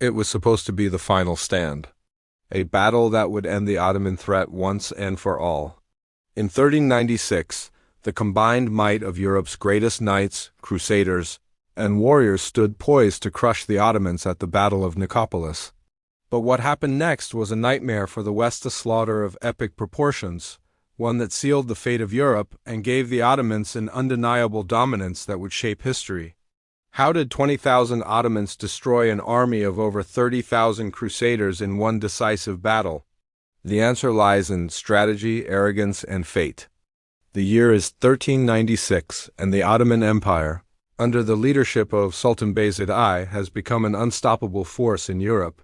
It was supposed to be the final stand, a battle that would end the Ottoman threat once and for all. In 1396, the combined might of Europe's greatest knights, crusaders, and warriors stood poised to crush the Ottomans at the Battle of Nicopolis. But what happened next was a nightmare for the West, a slaughter of epic proportions, one that sealed the fate of Europe and gave the Ottomans an undeniable dominance that would shape history. How did 20,000 Ottomans destroy an army of over 30,000 Crusaders in one decisive battle? The answer lies in strategy, arrogance, and fate. The year is 1396, and the Ottoman Empire, under the leadership of Sultan Bayezid I, has become an unstoppable force in Europe.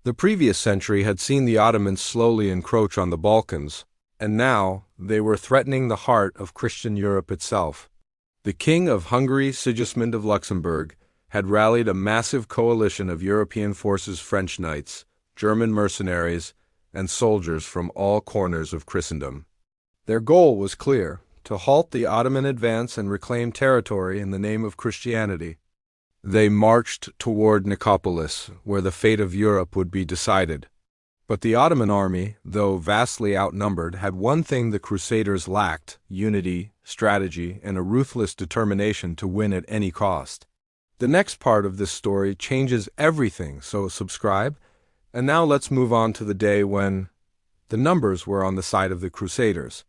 The previous century had seen the Ottomans slowly encroach on the Balkans, and now they were threatening the heart of Christian Europe itself. The King of Hungary, Sigismund of Luxembourg, had rallied a massive coalition of European forces, French knights, German mercenaries, and soldiers from all corners of Christendom. Their goal was clear: to halt the Ottoman advance and reclaim territory in the name of Christianity. They marched toward Nicopolis, where the fate of Europe would be decided. But the Ottoman army, though vastly outnumbered, had one thing the Crusaders lacked: unity, strategy, and a ruthless determination to win at any cost. The next part of this story changes everything, so subscribe. And now let's move on to the day when the numbers were on the side of the Crusaders.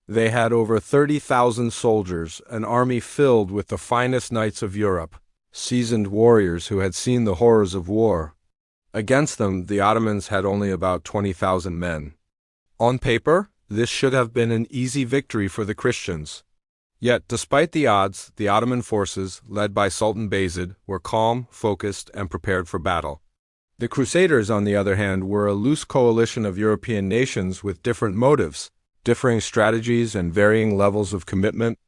They had over 30,000 soldiers, an army filled with the finest knights of Europe, seasoned warriors who had seen the horrors of war. Against them, the Ottomans had only about 20,000 men. On paper, this should have been an easy victory for the Christians. Yet, despite the odds, the Ottoman forces, led by Sultan Bayezid, were calm, focused, and prepared for battle. The Crusaders, on the other hand, were a loose coalition of European nations with different motives, differing strategies, and varying levels of commitment.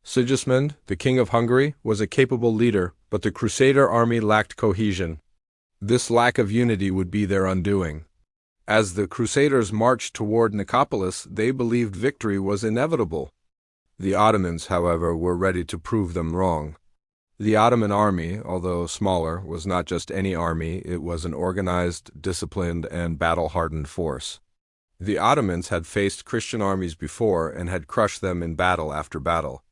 Sigismund, the King of Hungary, was a capable leader, but the Crusader army lacked cohesion. This lack of unity would be their undoing. As the Crusaders marched toward Nicopolis, they believed victory was inevitable. The Ottomans, however, were ready to prove them wrong. The Ottoman army, although smaller, was not just any army. It was an organized, disciplined, and battle-hardened force. The Ottomans had faced Christian armies before and had crushed them in battle after battle.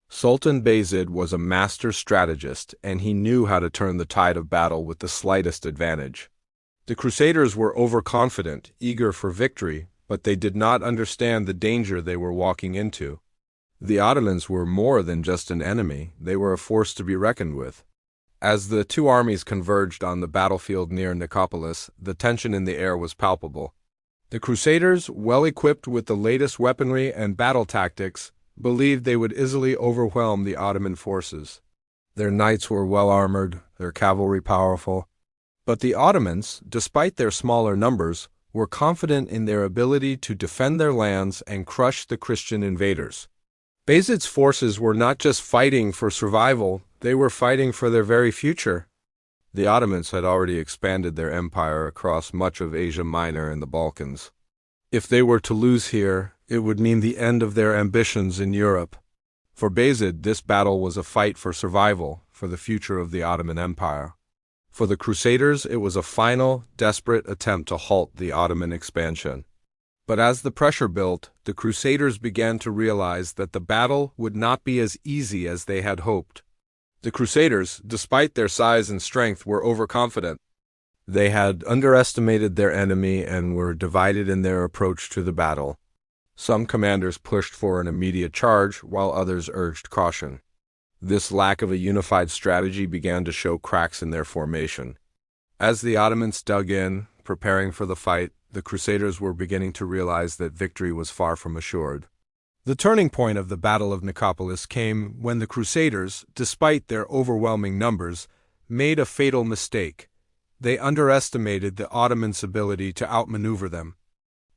Sultan Bayezid was a master strategist, and he knew how to turn the tide of battle with the slightest advantage. The Crusaders were overconfident, eager for victory, but they did not understand the danger they were walking into. The Ottomans were more than just an enemy; they were a force to be reckoned with. As the two armies converged on the battlefield near Nicopolis, the tension in the air was palpable. The Crusaders, well equipped with the latest weaponry and battle tactics, believed they would easily overwhelm the Ottoman forces. Their knights were well armored, their cavalry powerful. But the Ottomans, despite their smaller numbers, were confident in their ability to defend their lands and crush the Christian invaders. Bayezid's forces were not just fighting for survival, they were fighting for their very future. The Ottomans had already expanded their empire across much of Asia Minor and the Balkans. If they were to lose here, it would mean the end of their ambitions in Europe. For Bayezid, this battle was a fight for survival, for the future of the Ottoman Empire. For the Crusaders, it was a final, desperate attempt to halt the Ottoman expansion. But as the pressure built, the Crusaders began to realize that the battle would not be as easy as they had hoped. The Crusaders, despite their size and strength, were overconfident. They had underestimated their enemy and were divided in their approach to the battle. Some commanders pushed for an immediate charge, while others urged caution. This lack of a unified strategy began to show cracks in their formation. As the Ottomans dug in, preparing for the fight, the Crusaders were beginning to realize that victory was far from assured. The turning point of the Battle of Nicopolis came when the Crusaders, despite their overwhelming numbers, made a fatal mistake. They underestimated the Ottomans' ability to outmaneuver them.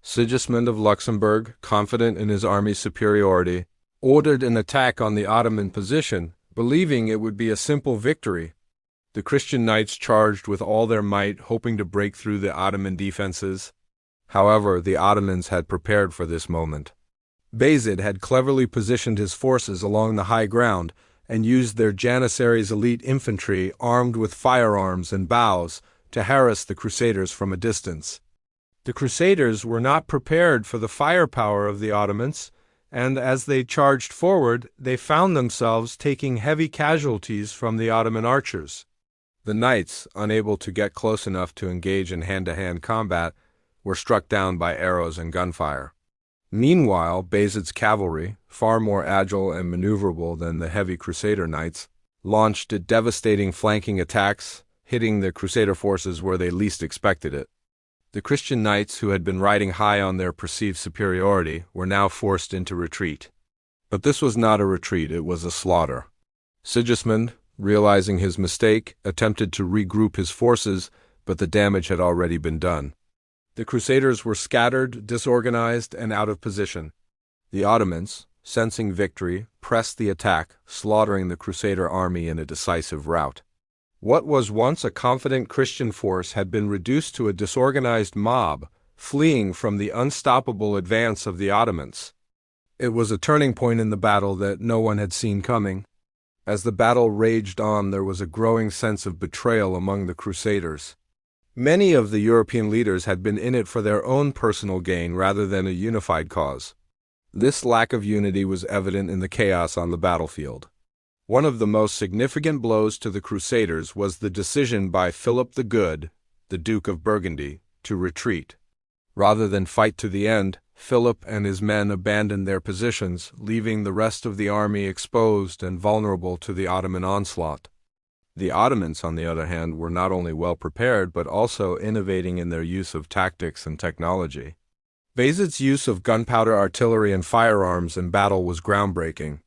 Sigismund of Luxembourg, confident in his army's superiority, ordered an attack on the Ottoman position, believing it would be a simple victory. The Christian knights charged with all their might, hoping to break through the Ottoman defenses. However, the Ottomans had prepared for this moment. Bayezid had cleverly positioned his forces along the high ground and used their Janissaries elite infantry armed with firearms and bows to harass the Crusaders from a distance. The Crusaders were not prepared for the firepower of the Ottomans, and as they charged forward, they found themselves taking heavy casualties from the Ottoman archers. The knights, unable to get close enough to engage in hand-to-hand combat, were struck down by arrows and gunfire. Meanwhile, Bayezid's cavalry, far more agile and maneuverable than the heavy Crusader knights, launched devastating flanking attacks, hitting the Crusader forces where they least expected it. The Christian knights, who had been riding high on their perceived superiority, were now forced into retreat. But this was not a retreat, it was a slaughter. Sigismund, realizing his mistake, attempted to regroup his forces, but the damage had already been done. The Crusaders were scattered, disorganized, and out of position. The Ottomans, sensing victory, pressed the attack, slaughtering the Crusader army in a decisive rout. What was once a confident Christian force had been reduced to a disorganized mob, fleeing from the unstoppable advance of the Ottomans. It was a turning point in the battle that no one had seen coming. As the battle raged on, there was a growing sense of betrayal among the Crusaders. Many of the European leaders had been in it for their own personal gain rather than a unified cause. This lack of unity was evident in the chaos on the battlefield. One of the most significant blows to the Crusaders was the decision by Philip the Good, the Duke of Burgundy, to retreat. Rather than fight to the end, Philip and his men abandoned their positions, leaving the rest of the army exposed and vulnerable to the Ottoman onslaught. The Ottomans, on the other hand, were not only well prepared but also innovating in their use of tactics and technology. Bayezid's use of gunpowder artillery and firearms in battle was groundbreaking.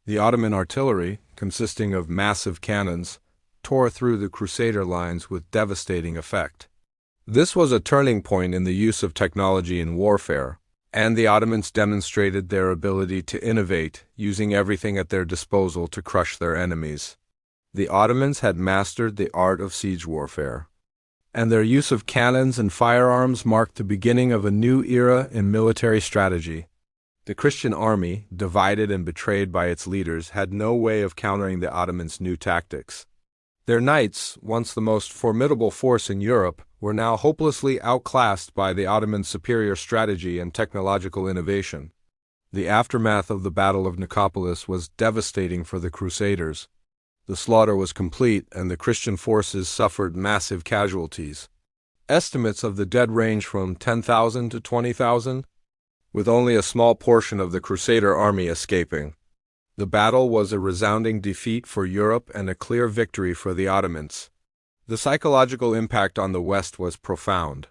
The Ottoman artillery, consisting of massive cannons, tore through the Crusader lines with devastating effect. This was a turning point in the use of technology in warfare, and the Ottomans demonstrated their ability to innovate, using everything at their disposal to crush their enemies. The Ottomans had mastered the art of siege warfare, and their use of cannons and firearms marked the beginning of a new era in military strategy. The Christian army, divided and betrayed by its leaders, had no way of countering the Ottomans' new tactics. Their knights, once the most formidable force in Europe, were now hopelessly outclassed by the Ottomans' superior strategy and technological innovation. The aftermath of the Battle of Nicopolis was devastating for the Crusaders. The slaughter was complete, and the Christian forces suffered massive casualties. Estimates of the dead range from 10,000 to 20,000, with only a small portion of the Crusader army escaping. The battle was a resounding defeat for Europe and a clear victory for the Ottomans. The psychological impact on the West was profound.